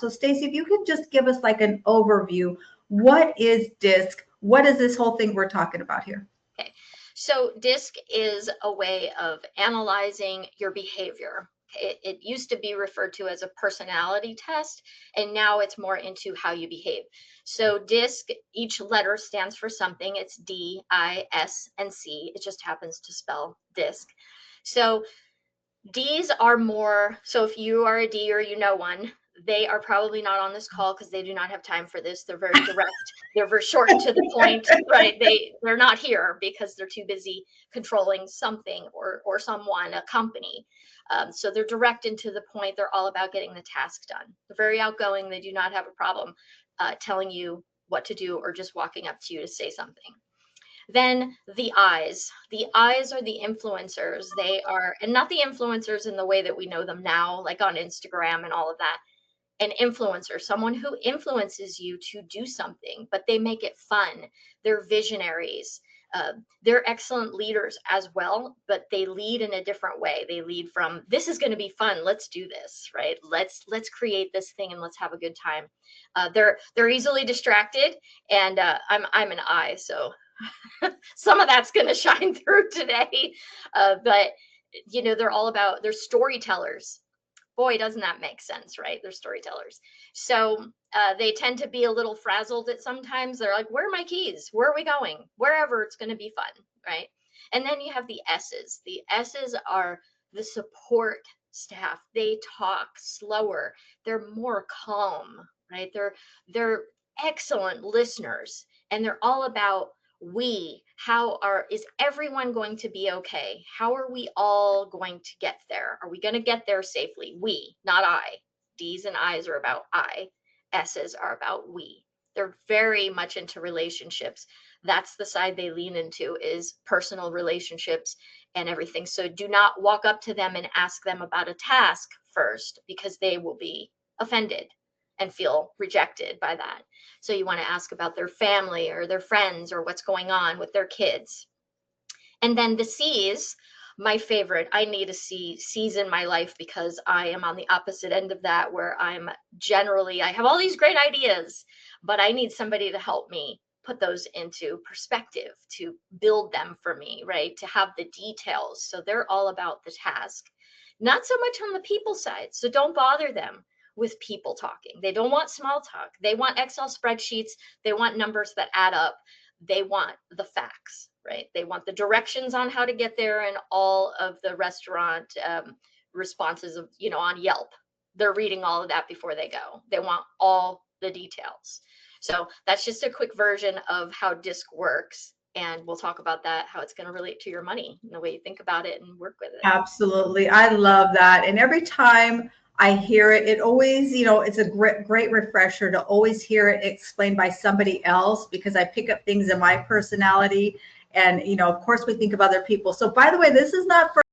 So Stacy, if you could just give us like an overview, what is DISC? What is this whole thing we're talking about here? Okay, so DISC is a way of analyzing your behavior. It used to be referred to as a personality test, and now it's more into how you behave. So DISC, each letter stands for something. It's D, I, S, and C. It just happens to spell DISC. So D's are more, so if you are a D or you know one, they are probably not on this call because they do not have time for this. They're very direct. They're very short and to the point, right? They're not here because they're too busy controlling something or someone, a company. So they're direct and to the point. They're all about getting the task done. They're very outgoing. They do not have a problem telling you what to do or just walking up to you to say something. Then the eyes. The eyes are the influencers. They are, and not the influencers in the way that we know them now, like on Instagram and all of that. An influencer, someone who influences you to do something, but they make it fun. They're visionaries. They're excellent leaders as well, but they lead in a different way. They lead from, this is going to be fun. Let's do this, right? Let's create this thing and let's have a good time. They're easily distracted, and I'm an I, so some of that's going to shine through today. But they're all about, they're storytellers. Boy, doesn't that make sense, right? They're storytellers. So they tend to be a little frazzled at sometimes. They're like, where are my keys? Where are we going? Wherever, it's going to be fun, right? And then you have the S's. The S's are the support staff. They talk slower. They're more calm, right? They're excellent listeners, and they're all about is everyone going to be okay? How are we all going to get there? Are we going to get there safely? We, not I. D's and I's are about I. S's are about we. They're very much into relationships. That's the side they lean into, is personal relationships and everything. So do not walk up to them and ask them about a task first, because they will be offended and feel rejected by that. So you want to ask about their family or their friends or what's going on with their kids. And then the C's, my favorite. I need a C's in my life because I am on the opposite end of that, where I have all these great ideas, but I need somebody to help me put those into perspective, to build them for me, right? To have the details. So they're all about the task, not so much on the people side. So don't bother them with people talking. They don't want small talk. They want Excel spreadsheets. They want numbers that add up. They want the facts, right? They want the directions on how to get there, and all of the restaurant responses of, on Yelp. They're reading all of that before they go. They want all the details. So that's just a quick version of how DISC works. And we'll talk about that, how it's going to relate to your money and the way you think about it and work with it. Absolutely. I love that. And every time I hear it, it always, it's a great refresher to always hear it explained by somebody else, because I pick up things in my personality. And, of course, we think of other people. So by the way, this is not for